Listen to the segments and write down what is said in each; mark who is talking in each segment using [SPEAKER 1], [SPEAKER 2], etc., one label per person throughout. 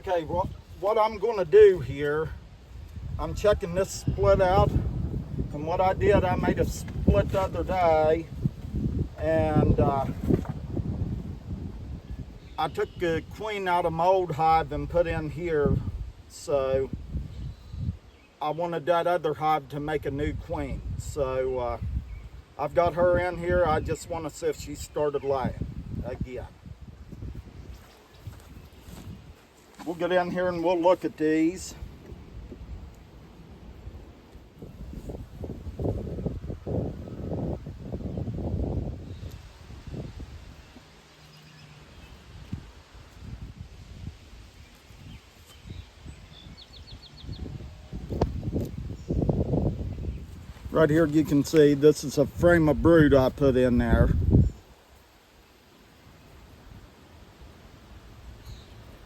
[SPEAKER 1] Okay, what I'm going to do here, I'm checking this split out, and what I did, I made a split the other day, and I took a queen out of my old hive and put in here, so I wanted that other hive to make a new queen. So I've got her in here. I just want to see if she started laying again. We'll get in here and we'll look at these. Right here you can see this is a frame of brood I put in there.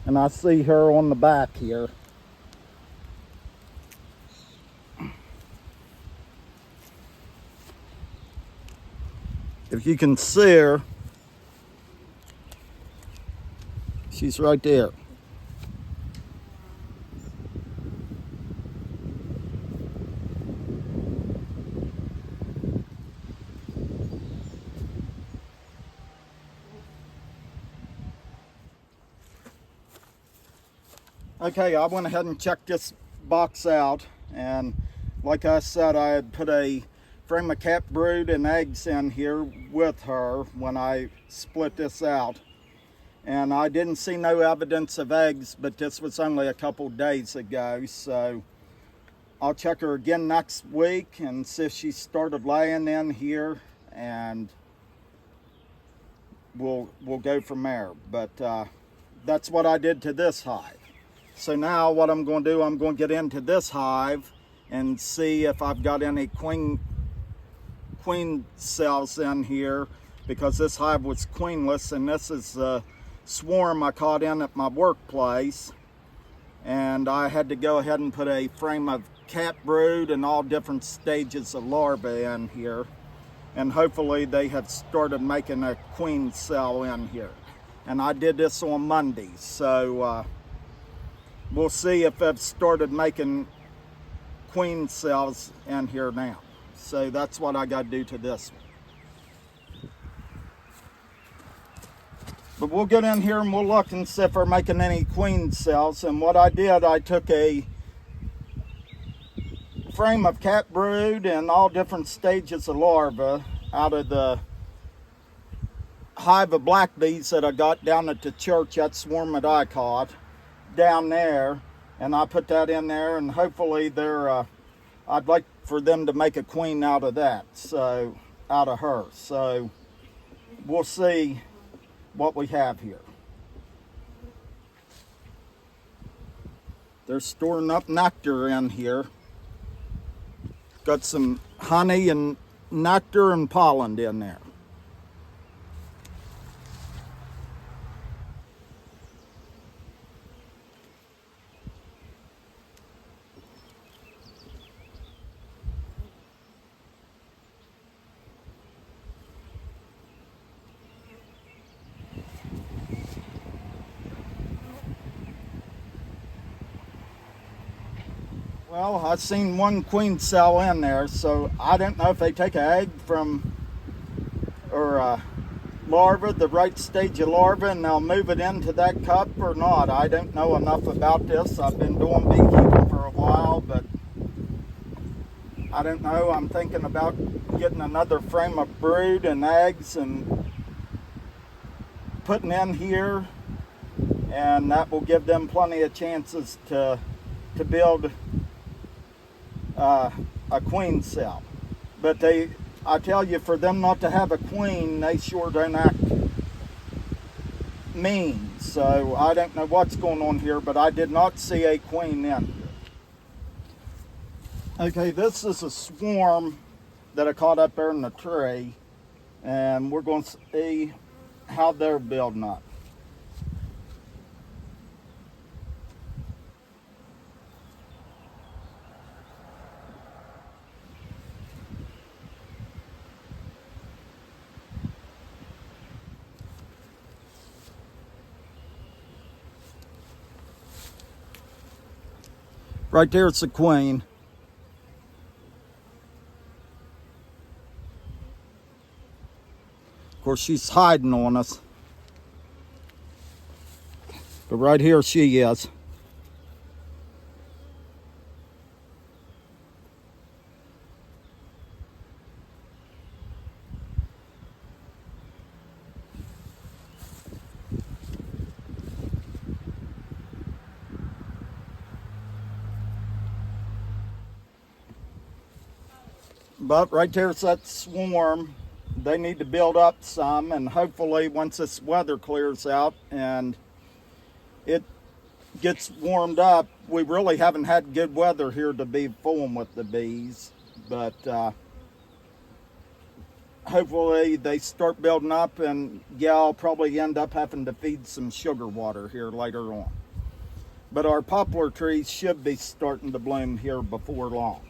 [SPEAKER 1] And I see her on the back here. If you can see her, she's right there. Okay, I went ahead and checked this box out, and like I said, I had put a frame of cat brood and eggs in here with her when I split this out, and I didn't see no evidence of eggs, but this was only a couple days ago, so I'll check her again next week and see if she started laying in here, and we'll go from there. But that's what I did to this hive. So now what I'm going to do, I'm going to get into this hive and see if I've got any queen cells in here, because this hive was queenless, and this is a swarm I caught in at my workplace, and I had to go ahead and put a frame of cat brood and all different stages of larvae in here, and hopefully they have started making a queen cell in here. And I did this on Monday, so we'll see if I've started making queen cells in here now. So that's what I got to do to this one. But we'll get in here and we'll look and see if they're making any queen cells. And what I did, I took a frame of cat brood and all different stages of larvae out of the hive of black bees that I got down at the church, that swarm that I caught down there, and I put that in there, and hopefully they're I'd like for them to make a queen out of that, so out of her. So we'll see what we have here. They're storing up nectar in here. Got some honey and nectar and pollen in there. Well, I've seen one queen cell in there, so I don't know if they take an egg from, or a larva, the right stage of larva, and they'll move it into that cup or not. I don't know enough about this. I've been doing beekeeping for a while, but I don't know. I'm thinking about getting another frame of brood and eggs and putting in here, and that will give them plenty of chances to build a queen cell. But I tell you, for them not to have a queen, they sure don't act mean. So I don't know what's going on here, but I did not see a queen in here. Okay, this is a swarm that I caught up there in the tree, and we're going to see how they're building up. Right there's the queen. Of course, she's hiding on us. But right here she is. But right there's that swarm. They need to build up some, and hopefully once this weather clears out and it gets warmed up, we really haven't had good weather here to be fooling with the bees, but hopefully they start building up, and yeah, I'll probably end up having to feed some sugar water here later on. But our poplar trees should be starting to bloom here before long.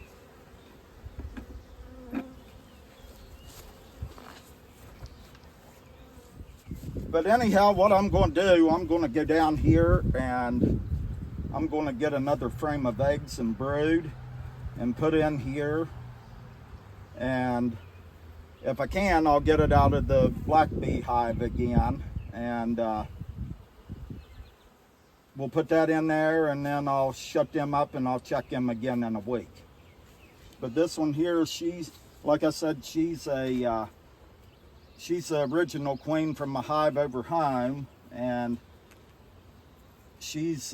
[SPEAKER 1] But anyhow, what I'm going to do, I'm going to go down here and I'm going to get another frame of eggs and brood and put in here. And if I can, I'll get it out of the black bee hive again. And we'll put that in there, and then I'll shut them up and I'll check them again in a week. But this one here, she's, like I said, she's the original queen from a hive over home, and she's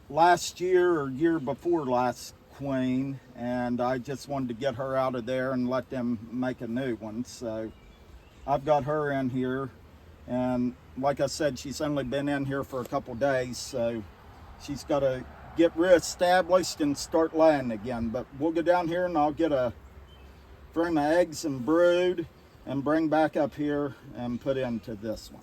[SPEAKER 1] last year or year before last queen, and I just wanted to get her out of there and let them make a new one. So I've got her in here, and like I said, she's only been in here for a couple days, so she's got to get reestablished and start laying again. But we'll go down here and I'll get a frame of eggs and brood and bring back up here and put into this one.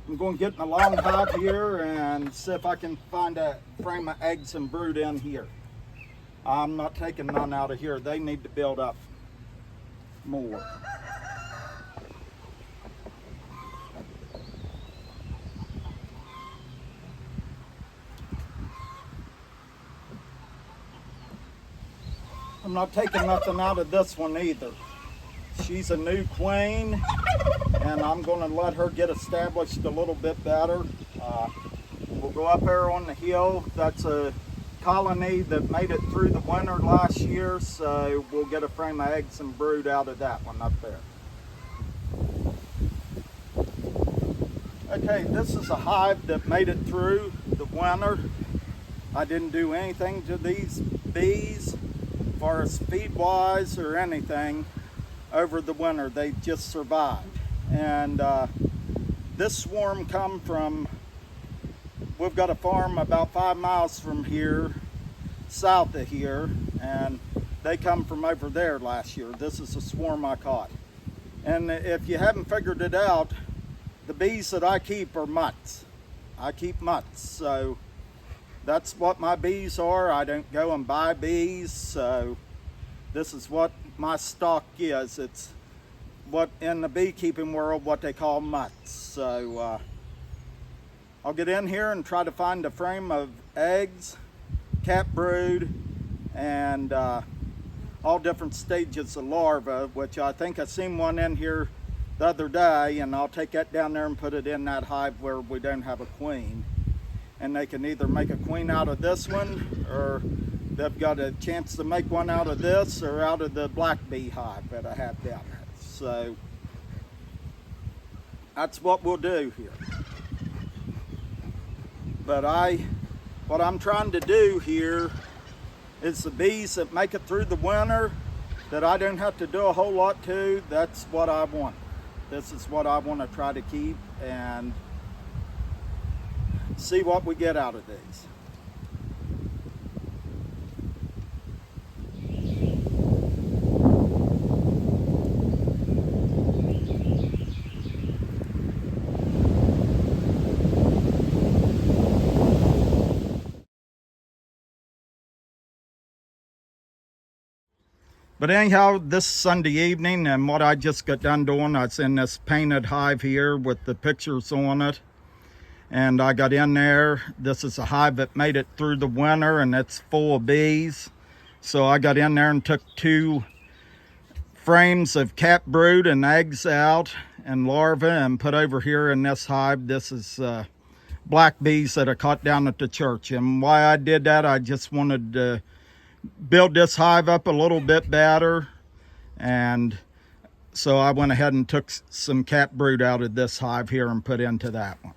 [SPEAKER 1] I'm going to get in the long hive here and see if I can find a frame of eggs and brood in here. I'm not taking none out of here. They need to build up more. I'm not taking nothing out of this one either. She's a new queen, and I'm going to let her get established a little bit better. We'll go up there on the hill. That's a colony that made it through the winter last year, so we'll get a frame of eggs and brood out of that one up there. Okay, this is a hive that made it through the winter. I didn't do anything to these bees as far as feed-wise or anything over the winter. They just survived. And this swarm come from, we've got a farm about 5 miles from here, south of here, and they come from over there last year. This is a swarm I caught. And if you haven't figured it out, the bees that I keep are mutts. I keep mutts, so that's what my bees are. I don't go and buy bees, so this is what my stock is. It's what in the beekeeping world what they call mutts. So I'll get in here and try to find a frame of eggs, cat brood, and all different stages of larvae, which I think I seen one in here the other day, and I'll take that down there and put it in that hive where we don't have a queen. And they can either make a queen out of this one, or they've got a chance to make one out of this or out of the black bee hive that I have down there. So that's what we'll do here. But what I'm trying to do here is the bees that make it through the winter, that I don't have to do a whole lot to, that's what I want. This is what I want to try to keep and see what we get out of these. But anyhow, this Sunday evening, and what I just got done doing, I was in this painted hive here with the pictures on it. And I got in there. This is a hive that made it through the winter, and it's full of bees. So I got in there and took 2 frames of capped brood and eggs out and larvae and put over here in this hive. This is black bees that I caught down at the church. And why I did that, I just wanted to build this hive up a little bit better, and so I went ahead and took some capped brood out of this hive here and put into that one.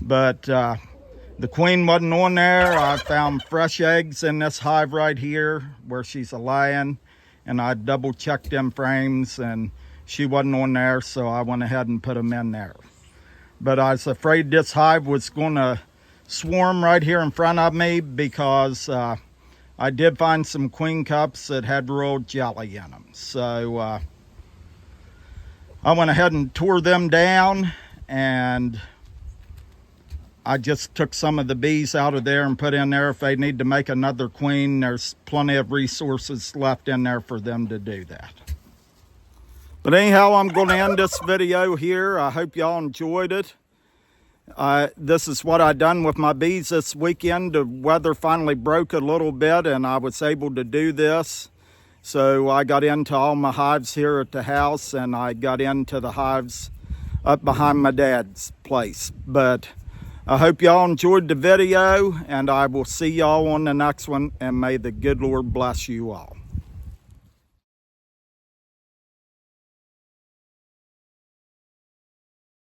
[SPEAKER 1] But the queen wasn't on there. I found fresh eggs in this hive right here where she's a laying, and I double checked them frames and she wasn't on there, so I went ahead and put them in there. But I was afraid this hive was going to swarm right here in front of me, because I did find some queen cups that had royal jelly in them. So I went ahead and tore them down, and I just took some of the bees out of there and put in there. If they need to make another queen, there's plenty of resources left in there for them to do that. But anyhow, I'm going to end this video here. I hope y'all enjoyed it. This is what I done with my bees this weekend. The weather finally broke a little bit and I was able to do this. So I got into all my hives here at the house, and I got into the hives up behind my dad's place. But I hope y'all enjoyed the video, and I will see y'all on the next one, and may the good Lord bless you all.